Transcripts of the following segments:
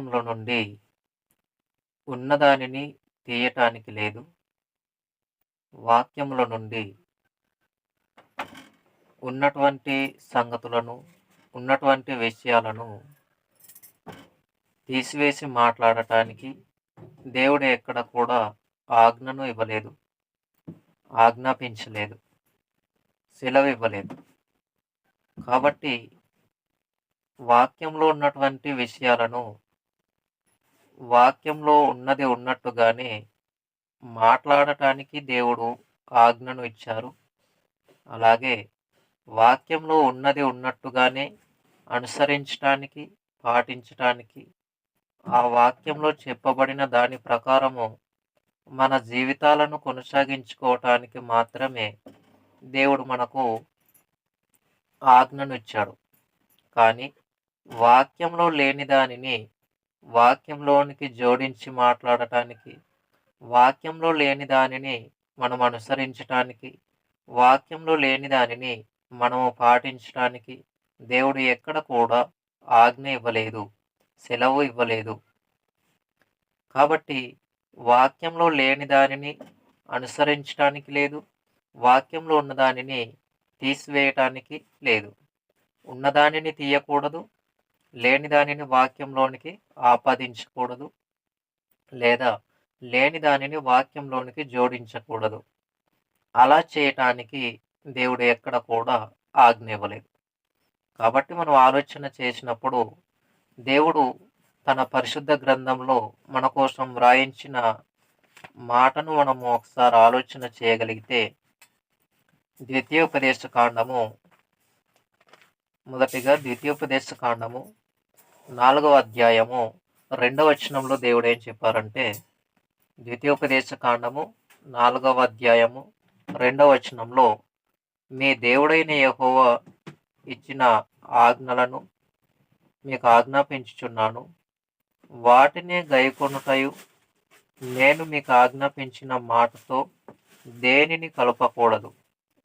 వాక్యంలో నుండి ఉన్నదానిని తీయటానికి లేదు. వాక్యములో నుండి ఉన్నటువంటి సంగతులను, ఉన్నటువంటి విషయాలను తీసివేసి మాట్లాడటానికి దేవుడు ఎక్కడ కూడా ఆజ్ఞను ఇవ్వలేదు. ఆజ్ఞాపించలేదు. సెలవివ్వలేదు. కాబట్టి వాక్యంలో ఉన్నటువంటి విషయాలను వాక్యంలో ఉన్నది ఉన్నట్టుగానే మాట్లాడటానికి దేవుడు ఆజ్ఞను ఇచ్చారు. అలాగే వాక్యంలో ఉన్నది ఉన్నట్టుగానే అనుసరించటానికి, పాటించటానికి, ఆ వాక్యంలో చెప్పబడిన దాని ప్రకారము మన జీవితాలను కొనసాగించుకోవటానికి మాత్రమే దేవుడు మనకు ఆజ్ఞను ఇచ్చాడు. కానీ వాక్యంలో లేని దానిని వాక్యంలోనికి జోడించి మాట్లాడటానికి, వాక్యంలో లేని దానిని మనం అనుసరించటానికి, వాక్యంలో లేని దానిని మనము పాటించటానికి దేవుడు ఎక్కడ కూడా ఆజ్ఞ ఇవ్వలేదు. సెలవు ఇవ్వలేదు. కాబట్టి వాక్యంలో లేని దానిని అనుసరించటానికి లేదు. వాక్యంలో ఉన్న దానిని తీసివేయటానికి లేదు. ఉన్నదానిని తీయకూడదు. లేని దానిని వాక్యంలోనికి ఆపాదించకూడదు. లేదా లేని దానిని వాక్యంలోనికి జోడించకూడదు. అలా చేయటానికి దేవుడు ఎక్కడ కూడా ఆజ్ఞ ఇవ్వలేదు. కాబట్టి మనం ఆలోచన చేసినప్పుడు దేవుడు తన పరిశుద్ధ గ్రంథంలో మన కోసం వ్రాయించిన మాటను మనము ఒకసారి ఆలోచన చేయగలిగితే, ద్వితీయోపదేశ కాండము, మొదటిగా ద్వితీయోపదేశ కాండము 4వ అధ్యాయము 2వ వచనంలో దేవుడు ఏం చెప్పారంటే, ద్వితీయోపదేశ కాండము 4వ అధ్యాయము 2వ వచనంలో, మీ దేవుడైన యెహోవా ఇచ్చిన ఆజ్ఞలను మీకు ఆజ్ఞాపించుచున్నాను, వాటిని గైకొనుటయు నేను మీకు ఆజ్ఞాపించిన మాటతో దేనిని కలపకూడదు,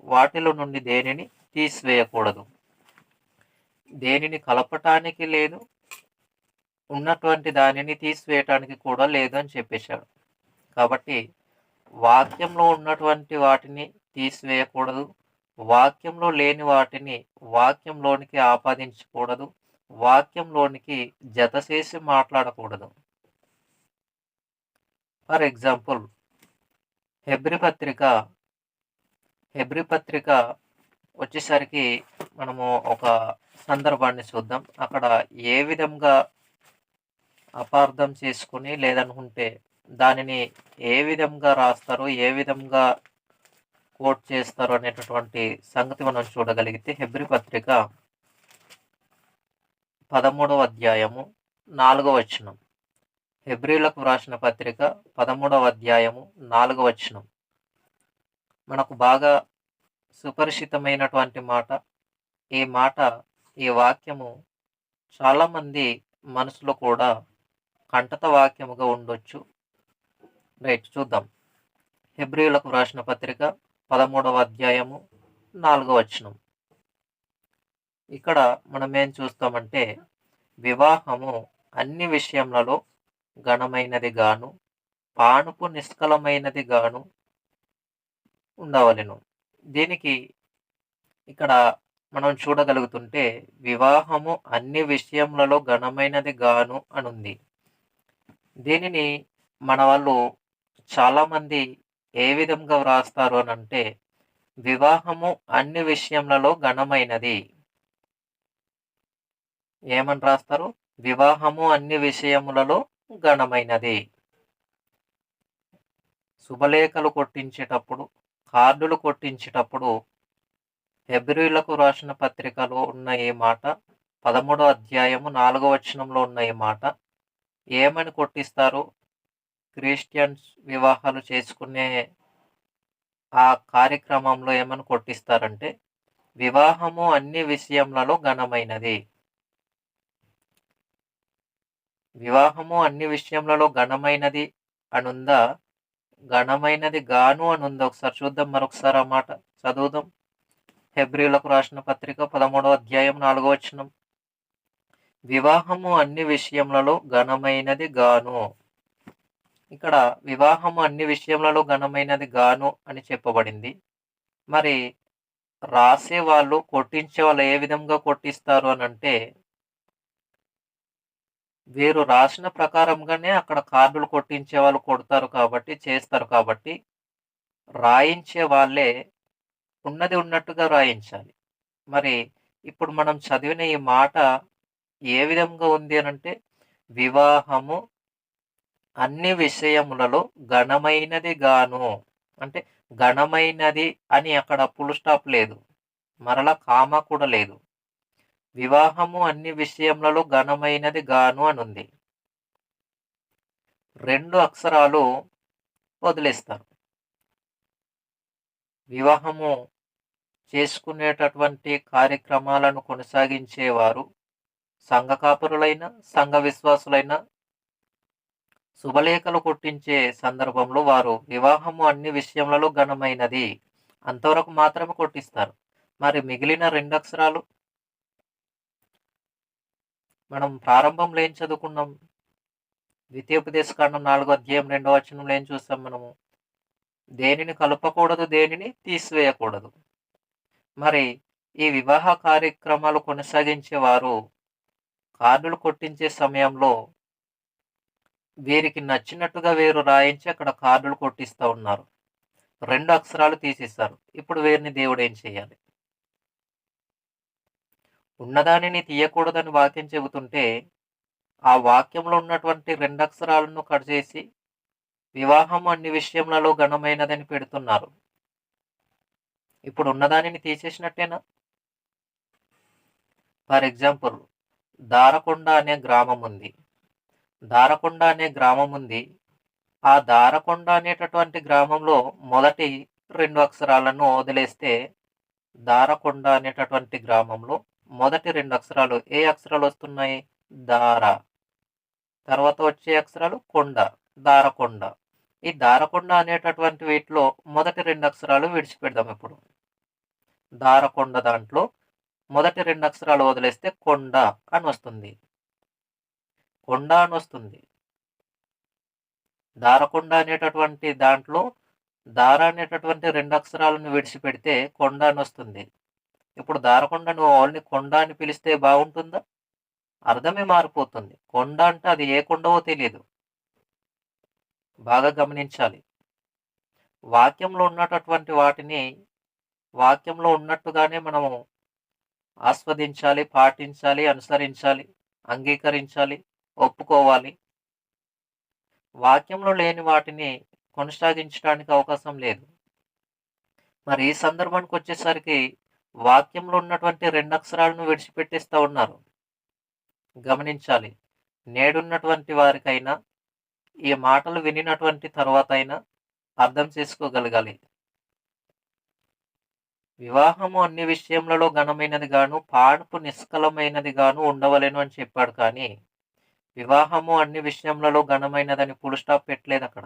వాటిలో నుండి దేనిని తీసివేయకూడదు. దేనిని కలపటానికి లేదు, ఉన్నటువంటి దానిని తీసివేయటానికి కూడా లేదు అని చెప్పేశాడు. కాబట్టి వాక్యంలో ఉన్నటువంటి వాటిని తీసివేయకూడదు. వాక్యంలో లేని వాటిని వాక్యంలోనికి ఆపాదించకూడదు. వాక్యంలోనికి జతచేసి మాట్లాడకూడదు. ఫర్ ఎగ్జాంపుల్, హెబ్రీ పత్రిక వచ్చేసరికి మనము ఒక సందర్భాన్ని చూద్దాం. అక్కడ ఏ విధంగా అపార్థం చేసుకుని, లేదనుకుంటే దానిని ఏ విధంగా రాస్తారో, ఏ విధంగా కోట్ చేస్తారో అనేటటువంటి సంగతి మనం చూడగలిగితే, హెబ్రీ పత్రిక 13వ అధ్యాయము 4వ వచనం. హెబ్రీలకు వ్రాసిన పత్రిక 13వ అధ్యాయము 4వ వచనం. మనకు బాగా సుపరిచితమైనటువంటి మాట. ఈ వాక్యము చాలామంది మనసులో కూడా కంటత వాక్యముగా ఉండొచ్చు. రైట్, చూద్దాం. హెబ్రీలకు వ్రాసిన పత్రిక 13వ అధ్యాయము 4వ వచనం. ఇక్కడ మనం ఏం చూస్తామంటే, వివాహము అన్ని విషయములలో ఘనమైనది గాను, పానుపు నిష్కలమైనది గాను ఉండవలెను. దీనికి ఇక్కడ మనం చూడగలుగుతుంటే, వివాహము అన్ని విషయములలో ఘనమైనది గాను అనుంది. దీనిని మన వాళ్ళు చాలామంది ఏ విధంగా వ్రాస్తారు అని అంటే, వివాహము అన్ని విషయములలో ఘనమైనది. ఏమని రాస్తారు? వివాహము అన్ని విషయములలో ఘనమైనది. శుభలేఖలు కొట్టించేటప్పుడు, కార్డులు కొట్టించేటప్పుడు హెబ్రీలకు రాసిన పత్రికలో ఉన్న ఈ మాట, 13వ అధ్యాయము 4వ వచనంలో ఉన్న ఈ మాట ఏమని కొట్టిస్తారు? క్రిస్టియన్స్ వివాహాలు చేసుకునే ఆ కార్యక్రమంలో ఏమని కొట్టిస్తారంటే, వివాహము అన్ని విషయములలో ఘనమైనది. వివాహము అన్ని విషయములలో ఘనమైనది అనుందా, ఘనమైనది గాను అనుందా? ఒకసారి చూద్దాం. మరొకసారి ఆ మాట చదువుదాం. హెబ్రీలకు రాసిన పత్రిక 13వ అధ్యాయం 4వ వచనం. వివాహము అన్ని విషయములలో ఘనమైనది గాను. ఇక్కడ వివాహము అన్ని విషయములలో ఘనమైనది గాను అని చెప్పబడింది. మరి రాసేవాళ్ళు, కొట్టించేవాళ్ళు ఏ విధంగా కొట్టిస్తారు అనంటే, వీరు రాసిన ప్రకారంగానే అక్కడ కార్డులు కొట్టించేవాళ్ళు కొడతారు కాబట్టి, చేస్తారు కాబట్టి, రాయించే వాళ్ళే ఉన్నది ఉన్నట్టుగా రాయించాలి. మరి ఇప్పుడు మనం చదివిన ఈ మాట ఏ విధంగా ఉంది అనంటే, వివాహము అన్ని విషయములలో ఘనమైనది గాను. అంటే ఘనమైనది అని అక్కడ ఫుల్ స్టాప్ లేదు. మరలా కామా కూడా లేదు. వివాహము అన్ని విషయములలో ఘనమైనది గాను అనుంది. 2 అక్షరాలు వదిలేస్తారు. వివాహము చేసుకునేటటువంటి కార్యక్రమాలను కొనసాగించేవారు సంఘ కాపురులైన, సంఘ విశ్వాసులైన శుభలేఖలు కొట్టించే సందర్భంలో వారు వివాహము అన్ని విషయములలో ఘనమైనది అంతవరకు మాత్రమే కొట్టిస్తారు. మరి మిగిలిన 2 అక్షరాలు మనం ప్రారంభంలో ఏం చదువుకున్నాం? ద్వితీయోపదేశకాండం 4వ అధ్యాయం 2వ వచనంలో ఏం చూస్తాం మనము? దేనిని కలపకూడదు, దేనిని తీసివేయకూడదు. మరి ఈ వివాహ కార్యక్రమాలు కొనసాగించేవారు కార్డులు కొట్టించే సమయంలో వీరికి నచ్చినట్టుగా వీరు రాయించి అక్కడ కార్డులు కొట్టిస్తా ఉన్నారు. 2 అక్షరాలు తీసేశారు. ఇప్పుడు వీరిని దేవుడు ఏం చేయాలి? ఉన్నదానిని తీయకూడదని వాక్యం చెబుతుంటే, ఆ వాక్యంలో ఉన్నటువంటి 2 అక్షరాలను కట్ చేసి వివాహం అన్ని విషయములలో ఘనమైనదని పెడుతున్నారు. ఇప్పుడు ఉన్నదానిని తీసేసినట్టేనా? ఫర్ ఎగ్జాంపుల్, దారకొండ అనే గ్రామం ఉంది. దారకొండ అనే గ్రామం ఉంది. ఆ దారకొండ అనేటటువంటి గ్రామంలో మొదటి 2 అక్షరాలను వదిలేస్తే, దారకొండ అనేటటువంటి గ్రామంలో మొదటి 2 అక్షరాలు ఏ అక్షరాలు వస్తున్నాయి? దార. తర్వాత వచ్చే అక్షరాలు కొండ, దారకొండ. ఈ దారకొండ అనేటటువంటి వీటిలో మొదటి 2 అక్షరాలు విడిచిపెడదాం ఇప్పుడు. దారకొండ దాంట్లో మొదటి 2 అక్షరాలు వదిలేస్తే కొండ అని వస్తుంది. కొండ అని వస్తుంది. దారకొండ అనేటటువంటి దాంట్లో దార అనేటటువంటి 2 అక్షరాలను విడిచిపెడితే కొండ అని వస్తుంది. ఇప్పుడు దారకొండను ఓన్లీ కొండ అని పిలిస్తే బాగుంటుందా? అర్థమే మారిపోతుంది. కొండ అంటే అది ఏ కొండవో తెలీదు. బాగా గమనించాలి. వాక్యంలో ఉన్నటటువంటి వాటిని వాక్యంలో ఉన్నట్టుగానే మనము ఆస్వాదించాలి, పాటించాలి, అనుసరించాలి, అంగీకరించాలి, ఒప్పుకోవాలి. వాక్యంలో లేని వాటిని కొనసాగించడానికి అవకాశం లేదు. మరి ఈ సందర్భానికి వచ్చేసరికి వాక్యంలో ఉన్నటువంటి 2 అక్షరాలను విడిచిపెట్టేస్తా ఉన్నారు. గమనించాలి. నేడున్నటువంటి వారికైనా ఈ మాటలు వినినటువంటి తర్వాతైనా అర్థం చేసుకోగలగాలి. వివాహము అన్ని విషయములలో ఘనమైనది గాను, పాడుపు నిష్కలమైనది గాను ఉండవలెను అని చెప్పాడు. కానీ వివాహము అన్ని విషయములలో ఘనమైనదని ఫుల్ స్టాప్ పెట్టలేదక్కడ.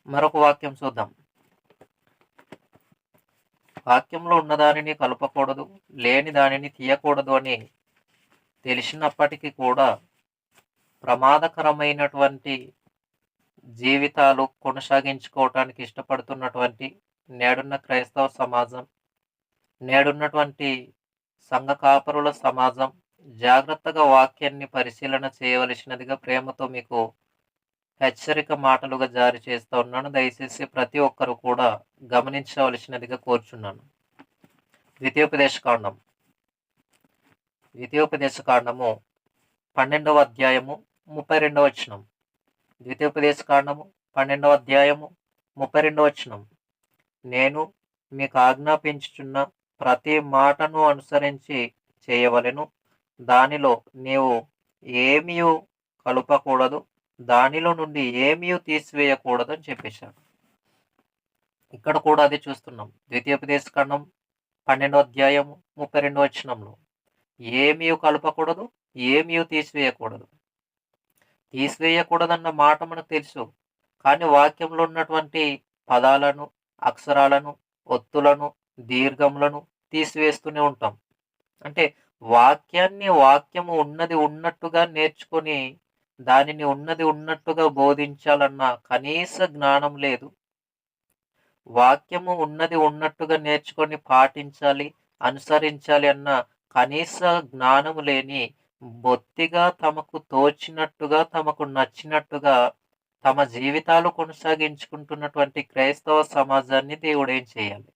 మరొక వాక్యం చూద్దాం. వాక్యంలో ఉన్నదానిని కలపకూడదు, లేని దానిని తీయకూడదు అని తెలిసినప్పటికీ కూడా ప్రమాదకరమైనటువంటి జీవితాలు కొనసాగించుకోవటానికి ఇష్టపడుతున్నటువంటి నేడున్న క్రైస్తవ సమాజం, నేడున్నటువంటి సంఘ కాపరుల సమాజం జాగ్రత్తగా వాక్యాన్ని పరిశీలన చేయవలసినదిగా ప్రేమతో మీకు హెచ్చరిక మాటలుగా జారీ చేస్తూ ఉన్నాను. దయచేసి ప్రతి ఒక్కరు కూడా గమనించవలసినదిగా కోరుచున్నాను. ద్వితీయోపదేశకాండము 12వ అధ్యాయము 32వ వచనం. ద్వితీయోపదేశకాండము 12వ అధ్యాయము 32వ వచనం. నేను మీకు ఆజ్ఞాపించుచున్న ప్రతి మాటను అనుసరించి చేయవలెను. దానిలో నీవు ఏమీయు కలుపకూడదు, దానిలో నుండి ఏమీయు తీసివేయకూడదు అని చెప్పేశాడు. ఇక్కడ కూడా అది చూస్తున్నాం. ద్వితీయోపదేశకాండం 12వ అధ్యాయము 32వ వచనంలో ఏమీయు కలపకూడదు, ఏమీయు తీసివేయకూడదు. తీసివేయకూడదన్న మాట మనకు తెలుసు. కానీ వాక్యంలో ఉన్నటువంటి పదాలను, అక్షరాలను, ఒత్తులను, దీర్ఘములను తీసివేస్తూనే ఉంటాం. అంటే వాక్యము ఉన్నది ఉన్నట్టుగా నేర్చుకొని, దానిని ఉన్నది ఉన్నట్టుగా బోధించాలన్న కనీస జ్ఞానం లేదు. వాక్యము ఉన్నది ఉన్నట్టుగా నేర్చుకొని పాటించాలి, అనుసరించాలి అన్న కనీస జ్ఞానము లేని, బొత్తిగా తమకు తోచినట్టుగా, తమకు నచ్చినట్టుగా తమ జీవితాలు కొనసాగించుకుంటున్నటువంటి క్రైస్తవ సమాజాన్ని దేవుడేం చేయాలి?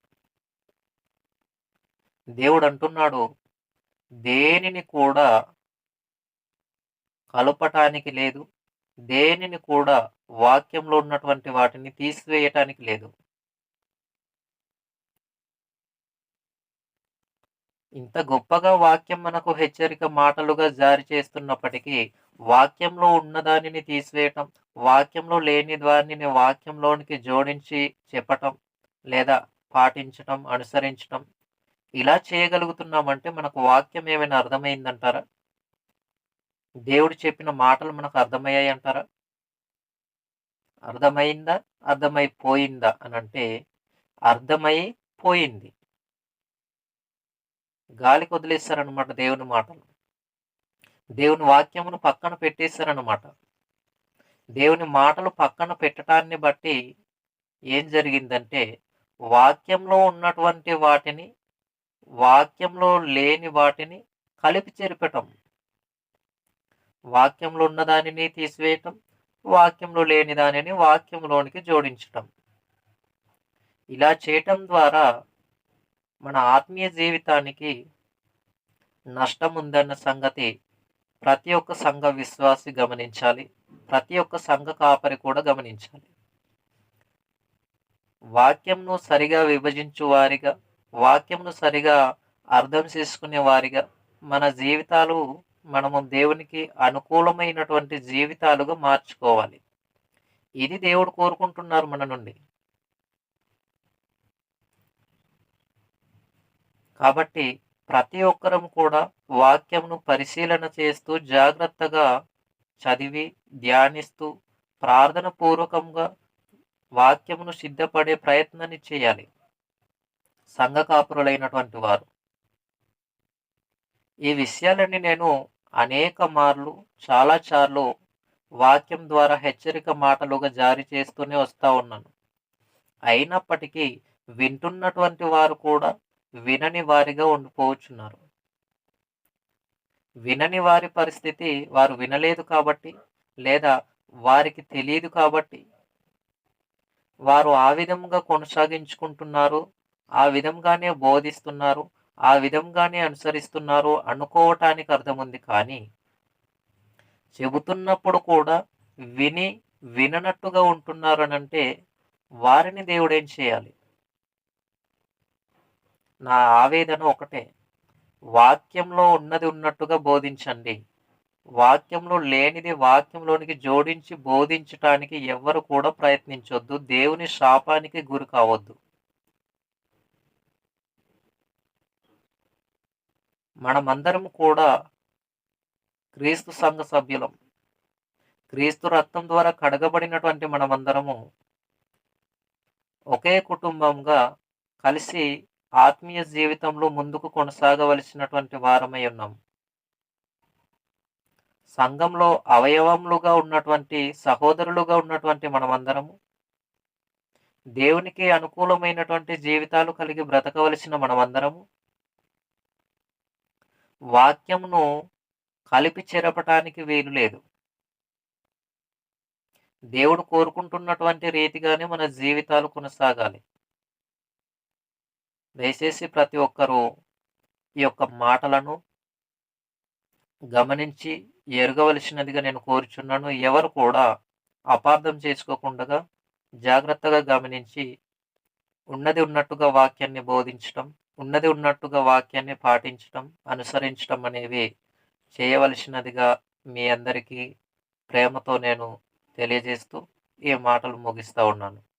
దేవుడంటున్నాడు, దేనిని కూడా కలపటానికి లేదు. దేనిని కూడా వాక్యంలో ఉన్నటువంటి వాటిని తీసివేయటానికి లేదు. ఇంత గొప్పగా వాక్యం మనకు హెచ్చరిక మాటలుగా జారీ చేస్తున్నప్పటికీ, వాక్యంలో ఉన్నదానిని తీసివేయటం, వాక్యంలో లేని దానిని వాక్యంలోనికి జోడించి చెప్పటం, లేదా పాటించటం, అనుసరించటం, ఇలా చేయగలుగుతున్నామంటే మనకు వాక్యం ఏమైనా అర్థమైందంటారా? దేవుడు చెప్పిన మాటలు మనకు అర్థమయ్యాయంటారా? అర్థమైందా? అర్థమైపోయిందా అనంటే, అర్థమైపోయింది. గాలికి వదిలేస్తారనమాట దేవుని మాటలు. దేవుని వాక్యమును పక్కన పెట్టేశారనమాట. దేవుని మాటలు పక్కన పెట్టటాన్ని బట్టి ఏం జరిగిందంటే, వాక్యంలో ఉన్నటువంటి వాటిని, వాక్యంలో లేని వాటిని కలిపి చెరిపటం. వాక్యంలో ఉన్న దానిని తీసివేయటం, వాక్యంలో లేని దానిని వాక్యంలోనికి జోడించటం. ఇలా చేయటం ద్వారా మన ఆత్మీయ జీవితానికి నష్టం ఉందన్న సంగతి ప్రతి ఒక్క సంఘ విశ్వాసి గమనించాలి. ప్రతి ఒక్క సంఘ కాపరి కూడా గమనించాలి. వాక్యంను సరిగా విభజించు వారిగా, వాక్యంను సరిగా అర్థం చేసుకునే వారిగా మన జీవితాలు మనము దేవునికి అనుకూలమైనటువంటి జీవితాలుగా మార్చుకోవాలి. ఇది దేవుడు కోరుకుంటున్నారు మన నుండి. కాబట్టి ప్రతి ఒక్కరం కూడా వాక్యమును పరిశీలన చేస్తూ జాగ్రత్తగా చదివి, ధ్యానిస్తూ, ప్రార్థన పూర్వకంగా వాక్యమును సిద్ధపడే ప్రయత్నాన్ని చేయాలి సంఘ కాపురులైనటువంటి వారు. ఈ విషయాలన్నీ నేను అనేక మార్లు, చాలా సార్లు వాక్యం ద్వారా హెచ్చరిక మాటలుగా జారీ చేస్తూనే వస్తా ఉన్నాను. అయినప్పటికీ వింటున్నటువంటి వారు కూడా వినని వారిగా ఉండిపోవచ్చున్నారు. వినని వారి పరిస్థితి వారు వినలేదు కాబట్టి, లేదా వారికి తెలియదు కాబట్టి, వారు ఆ విధంగా కొనసాగించుకుంటున్నారు, ఆ విధంగానే బోధిస్తున్నారు, ఆ విధంగానే అనుసరిస్తున్నారు అనుకోవటానికి అర్థముంది. కానీ చెబుతున్నప్పుడు కూడా విని విననట్టుగా ఉంటున్నారు అనంటే వారిని దేవుడేం చేయాలి? నా ఆవేదన ఒకటే, వాక్యంలో ఉన్నది ఉన్నట్టుగా బోధించండి. వాక్యంలో లేనిది వాక్యంలోనికి జోడించి బోధించటానికి ఎవ్వరు కూడా ప్రయత్నించొద్దు. దేవుని శాపానికి గురి కావద్దు. మనమందరం కూడా క్రీస్తు సంఘ సభ్యులం. క్రీస్తు రక్తం ద్వారా కడగబడినటువంటి మనమందరము ఒకే కుటుంబంగా కలిసి ఆత్మీయ జీవితంలో ముందుకు కొనసాగవలసినటువంటి వారమై ఉన్నాం. సంఘంలో అవయవములుగా ఉన్నటువంటి సహోదరులుగా ఉన్నటువంటి మనమందరము దేవునికి అనుకూలమైనటువంటి జీవితాలు కలిగి బ్రతకవలసిన మనమందరము వాక్యమును కలిపి చెరపటానికి వీలు లేదు. దేవుడు కోరుకుంటున్నటువంటి రీతిగానే మన జీవితాలు కొనసాగాలి. దయచేసి ప్రతి ఒక్కరూ ఈ యొక్క మాటలను గమనించి ఎరగవలసినదిగా నేను కోరుచున్నాను. ఎవరు కూడా అపార్థం చేసుకోకుండా జాగ్రత్తగా గమనించి ఉన్నది ఉన్నట్టుగా వాక్యాన్ని బోధించటం, ఉన్నది ఉన్నట్టుగా వాక్యాన్ని పాటించటం, అనుసరించటం అనేవి చేయవలసినదిగా మీ అందరికీ ప్రేమతో నేను తెలియజేస్తూ ఈ మాటలు ముగిస్తా ఉన్నాను.